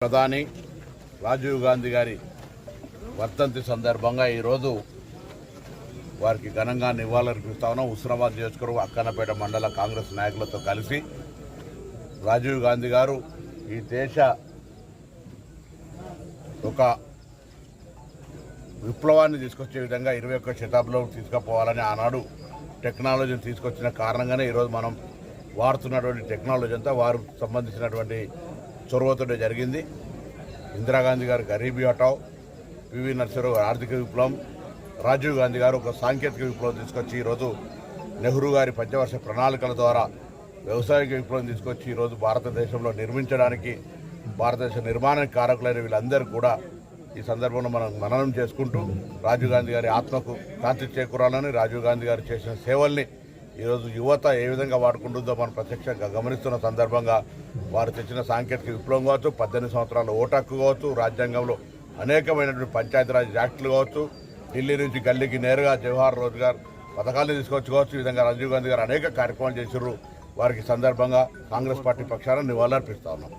ప్రధాని రాజీవ్ గాంధీ గారి వర్ధంతి సందర్భంగా ఈరోజు వారికి ఘనంగా నివాళులర్పిస్తా ఉన్నాం. హుస్నాబాద్ నియోజకవర్గం అక్కన్నపేట మండల కాంగ్రెస్ నాయకులతో కలిసి రాజీవ్ గాంధీ గారు ఈ దేశ ఒక విప్లవాన్ని తీసుకొచ్చే విధంగా 21వ శతాబ్దంలో తీసుకుపోవాలని ఆనాడు టెక్నాలజీని తీసుకొచ్చిన కారణంగానే ఈరోజు మనం వాడుతున్నటువంటి టెక్నాలజీ అంతా వారు సంబంధించినటువంటి చొరవతోనే జరిగింది. ఇందిరాగాంధీ గారు గరీబీ హటావ్, పివి నరసింహరావు గారు ఆర్థిక విప్లవం, రాజీవ్ గాంధీ గారు ఒక సాంకేతిక విప్లవం తీసుకొచ్చి ఈరోజు నెహ్రూ గారి పంచవర్ష ప్రణాళికల ద్వారా వ్యవసాయిక విప్లవం తీసుకొచ్చి ఈరోజు భారతదేశంలో నిర్మించడానికి భారతదేశ నిర్మాణానికి కారకులైన వీళ్ళందరూ కూడా ఈ సందర్భంలో మనం మననం చేసుకుంటూ రాజీవ్ గాంధీ గారి ఆత్మకు కాంతి చేకూరాలని, రాజీవ్ గాంధీ గారు చేసిన సేవల్ని ఈరోజు యువత ఏ విధంగా వాడుకుంటుందో మనం ప్రత్యక్షంగా గమనిస్తున్న సందర్భంగా వారు తెచ్చిన సాంకేతిక విప్లవం కావచ్చు, 18 సంవత్సరాల ఓటు హక్కు కావచ్చు, రాజ్యాంగంలో అనేకమైనటువంటి పంచాయతీరాజ్ యాక్టులు కావచ్చు, ఢిల్లీ నుంచి గల్లీకి నేరుగా జవహర్ రోజ్గార్ పథకాలను తీసుకొచ్చుకోవచ్చు. ఈ విధంగా రాజీవ్ గాంధీ గారు అనేక కార్యక్రమాలు చేశారు. వారికి సందర్భంగా కాంగ్రెస్ పార్టీ పక్షాన నివాళులర్పిస్తా ఉన్నాం.